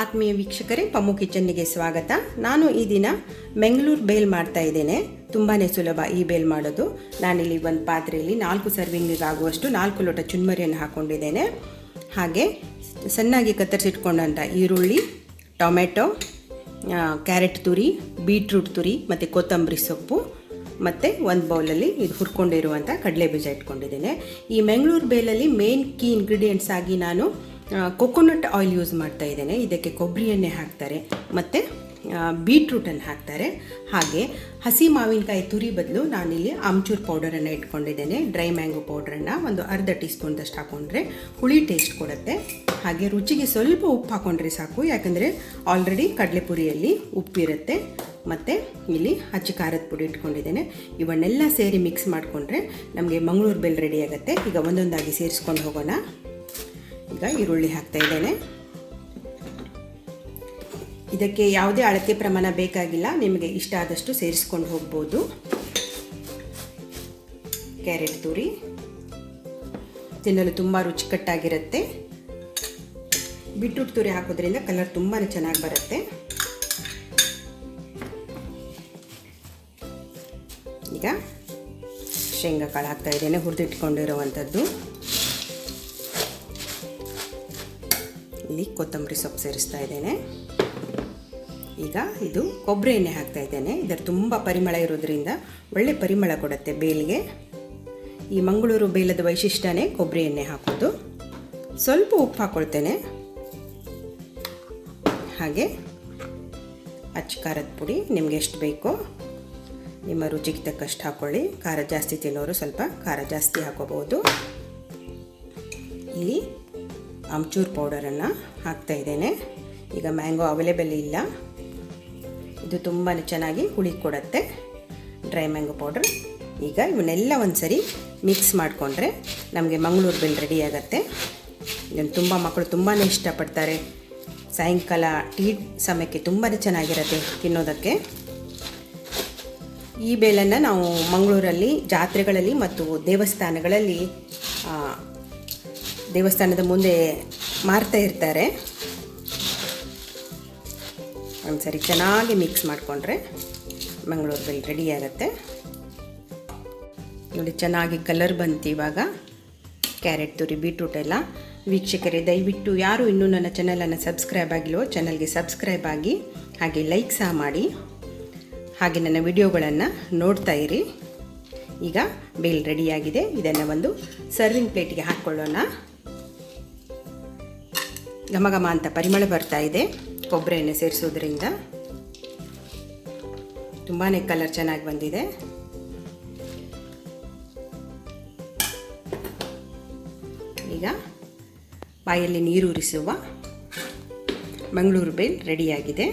ಆತ್ಮೀಯ ವೀಕ್ಷಕರೇ, ಪಮ್ಮು ಕಿಚನ್ನಿಗೆ ಸ್ವಾಗತ. ನಾನು ಈ ದಿನ ಮಂಗಳೂರು ಬೇಲ್ ಮಾಡ್ತಾ ಇದ್ದೇನೆ. ತುಂಬಾ ಸುಲಭ ಈ ಬೇಲ್ ಮಾಡೋದು. ನಾನಿಲ್ಲಿ ಒಂದು ಪಾತ್ರೆಯಲ್ಲಿ 4 ಸರ್ವಿಂಗಿಗೆ ಆಗುವಷ್ಟು 4 ಲೋಟ ಚುನ್ಮರಿಯನ್ನು ಹಾಕ್ಕೊಂಡಿದ್ದೇನೆ. ಹಾಗೆ ಸಣ್ಣಾಗಿ ಕತ್ತರಿಸಿಟ್ಕೊಂಡಂಥ ಈರುಳ್ಳಿ, ಟೊಮೆಟೊ, ಕ್ಯಾರೆಟ್ ತುರಿ, ಬೀಟ್ರೂಟ್ ತುರಿ ಮತ್ತು ಕೊತ್ತಂಬರಿ ಸೊಪ್ಪು ಮತ್ತು ಒಂದು ಬೌಲಲ್ಲಿ ಇದು ಹುರ್ಕೊಂಡಿರುವಂಥ ಕಡಲೆಬೀಜ ಇಟ್ಕೊಂಡಿದ್ದೇನೆ. ಈ ಮಂಗಳೂರು ಬೇಲಲ್ಲಿ ಮೇನ್ ಕೀ ಇಂಗ್ರೀಡಿಯೆಂಟ್ಸ್ ಆಗಿ ನಾನು ಕೊಕೊನಟ್ ಆಯಿಲ್ ಯೂಸ್ ಮಾಡ್ತಾ ಇದ್ದೇನೆ. ಇದಕ್ಕೆ ಕೊಬ್ಬರಿ ಎಣ್ಣೆ ಹಾಕ್ತಾರೆ ಮತ್ತು ಬೀಟ್ರೂಟನ್ನು ಹಾಕ್ತಾರೆ. ಹಾಗೆ ಹಸಿ ಮಾವಿನಕಾಯಿ ತುರಿ ಬದಲು ನಾನಿಲ್ಲಿ ಆಮ್ಚೂರ್ ಪೌಡರನ್ನು ಇಟ್ಕೊಂಡಿದ್ದೇನೆ. ಡ್ರೈ ಮ್ಯಾಂಗೋ ಪೌಡ್ರನ್ನು ಒಂದು ಅರ್ಧ ಟೀ ಸ್ಪೂನ್ದಷ್ಟು ಹಾಕ್ಕೊಂಡ್ರೆ ಹುಳಿ ಟೇಸ್ಟ್ ಕೊಡುತ್ತೆ. ಹಾಗೆ ರುಚಿಗೆ ಸ್ವಲ್ಪ ಉಪ್ಪು ಹಾಕ್ಕೊಂಡ್ರೆ ಸಾಕು, ಯಾಕಂದರೆ ಆಲ್ರೆಡಿ ಕಡಲೆಪುರಿಯಲ್ಲಿ ಉಪ್ಪಿರುತ್ತೆ. ಮತ್ತು ಇಲ್ಲಿ ಹಚ್ಚಿ ಖಾರದ ಪುಡಿ ಇಟ್ಕೊಂಡಿದ್ದೇನೆ. ಇವನ್ನೆಲ್ಲ ಸೇರಿ ಮಿಕ್ಸ್ ಮಾಡಿಕೊಂಡ್ರೆ ನಮಗೆ ಮಂಗಳೂರು ಬೇಲ್ ರೆಡಿ ಆಗುತ್ತೆ. ಈಗ ಒಂದೊಂದಾಗಿ ಸೇರಿಸ್ಕೊಂಡು ಹೋಗೋಣ. ಈಗ ಈರುಳ್ಳಿ ಹಾಕ್ತಾ ಇದ್ದೇನೆ. ಇದಕ್ಕೆ ಯಾವುದೇ ಅಳತೆ ಪ್ರಮಾಣ ಬೇಕಾಗಿಲ್ಲ, ನಿಮಗೆ ಇಷ್ಟ ಆದಷ್ಟು ಸೇರಿಸ್ಕೊಂಡು ಹೋಗ್ಬೋದು. ಕ್ಯಾರೆಟ್ ತುರಿ ತಿನ್ನಲು ತುಂಬ ರುಚಿಕಟ್ಟಾಗಿರುತ್ತೆ. ಬೀಟ್ರೂಟ್ ತುರಿ ಹಾಕೋದ್ರಿಂದ ಕಲರ್ ತುಂಬಾ ಚೆನ್ನಾಗಿ ಬರುತ್ತೆ. ಈಗ ಶೇಂಗಾ ಕಾಳು ಹಾಕ್ತಾ ಇದ್ದೇನೆ, ಹುರಿದಿಟ್ಕೊಂಡಿರುವಂಥದ್ದು. ಇಲ್ಲಿ ಕೊತ್ತಂಬರಿ ಸೊಪ್ಪು ಸೇರಿಸ್ತಾ ಇದ್ದೇನೆ. ಈಗ ಇದು ಕೊಬ್ಬರಿ ಎಣ್ಣೆ ಹಾಕ್ತಾ ಇದ್ದೇನೆ. ಇದರ ತುಂಬ ಪರಿಮಳ ಇರೋದ್ರಿಂದ ಒಳ್ಳೆ ಪರಿಮಳ ಕೊಡುತ್ತೆ ಬೇಲಿಗೆ. ಈ ಮಂಗಳೂರು ಬೇಲದ ವೈಶಿಷ್ಟ್ಯನೇ ಕೊಬ್ಬರಿ ಎಣ್ಣೆ ಹಾಕೋದು. ಸ್ವಲ್ಪ ಉಪ್ಪು ಹಾಕ್ಕೊಳ್ತೇನೆ. ಹಾಗೆ ಅಚ್ಚ ಖಾರದ ಪುಡಿ ನಿಮಗೆ ಎಷ್ಟು ಬೇಕೋ ನಿಮ್ಮ ರುಚಿಗೆ ತಕ್ಕಷ್ಟು ಹಾಕ್ಕೊಳ್ಳಿ. ಖಾರ ಜಾಸ್ತಿ ತಿನ್ನೋರು ಸ್ವಲ್ಪ ಖಾರ ಜಾಸ್ತಿ ಹಾಕೋಬಹುದು. ಇಲ್ಲಿ ಆಮ್ಚೂರ್ ಪೌಡರನ್ನು ಹಾಕ್ತಾ ಇದ್ದೇನೆ. ಈಗ ಮ್ಯಾಂಗೋ ಅವೈಲೇಬಲ್ ಇಲ್ಲ, ಇದು ತುಂಬಾ ಚೆನ್ನಾಗಿ ಹುಳಿ ಕೊಡುತ್ತೆ ಡ್ರೈ ಮ್ಯಾಂಗೋ ಪೌಡರ್. ಈಗ ಇವನ್ನೆಲ್ಲ ಒಂದು ಸರಿ ಮಿಕ್ಸ್ ಮಾಡಿಕೊಂಡ್ರೆ ನಮಗೆ ಮಂಗಳೂರು ಬೇಲ್ ರೆಡಿ ಆಗುತ್ತೆ. ಇದನ್ನು ತುಂಬ ಮಕ್ಕಳು ತುಂಬಾ ಇಷ್ಟಪಡ್ತಾರೆ. ಸಾಯಂಕಾಲ ಟೀ ಸಮಯಕ್ಕೆ ತುಂಬಾ ಚೆನ್ನಾಗಿರುತ್ತೆ ತಿನ್ನೋದಕ್ಕೆ. ಈ ಬೇಲನ್ನು ನಾವು ಮಂಗಳೂರಲ್ಲಿ ಜಾತ್ರೆಗಳಲ್ಲಿ ಮತ್ತು ದೇವಸ್ಥಾನಗಳಲ್ಲಿ ದೇವಸ್ಥಾನದ ಮುಂದೆ ಮಾರ್ತಾ ಇರ್ತಾರೆ. ಒಂದ್ಸರಿ ಚೆನ್ನಾಗಿ ಮಿಕ್ಸ್ ಮಾಡಿಕೊಂಡ್ರೆ ಮಂಗಳೂರು ಬೇಲ್ ರೆಡಿ ಆಗುತ್ತೆ. ನೋಡಿ ಚೆನ್ನಾಗಿ ಕಲರ್ ಬಂತು ಇವಾಗ. ಕ್ಯಾರೆಟ್ ತುರಿ, ಬೀಟ್ರೂಟ್ ಎಲ್ಲ. ವೀಕ್ಷಕರೇ, ದಯವಿಟ್ಟು ಯಾರು ಇನ್ನೂ ನನ್ನ ಚಾನಲನ್ನು ಸಬ್ಸ್ಕ್ರೈಬ್ ಆಗಿಲ್ವೋ ಚಾನಲ್ಗೆ ಸಬ್ಸ್ಕ್ರೈಬ್ ಆಗಿ, ಹಾಗೆ ಲೈಕ್ ಸಹ ಮಾಡಿ, ಹಾಗೆ ನನ್ನ ವಿಡಿಯೋಗಳನ್ನು ನೋಡ್ತಾ ಇರಿ. ಈಗ ಬೇಲ್ ರೆಡಿಯಾಗಿದೆ. ಇದನ್ನು ಒಂದು ಸರ್ವಿಂಗ್ ಪ್ಲೇಟಿಗೆ ಹಾಕ್ಕೊಳ್ಳೋಣ. ಘಮ ಘಮ ಅಂತ ಪರಿಮಳ ಬರ್ತಾ ಇದೆ ಕೊಬ್ಬರಿ ಎಣ್ಣೆ ಸೇರಿಸೋದ್ರಿಂದ. ತುಂಬಾ ಕಲರ್ ಚೆನ್ನಾಗಿ ಬಂದಿದೆ. ಈಗ ಬಾಯಲ್ಲಿ ನೀರೂರಿಸುವ ಮಂಗಳೂರು ಬೇಲ್ ರೆಡಿಯಾಗಿದೆ.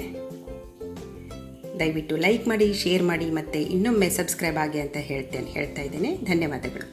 ದಯವಿಟ್ಟು ಲೈಕ್ ಮಾಡಿ, ಶೇರ್ ಮಾಡಿ ಮತ್ತು ಇನ್ನೊಮ್ಮೆ ಸಬ್ಸ್ಕ್ರೈಬ್ ಆಗಿ ಅಂತ ಹೇಳ್ತಾ ಇದ್ದೇನೆ. ಧನ್ಯವಾದಗಳು.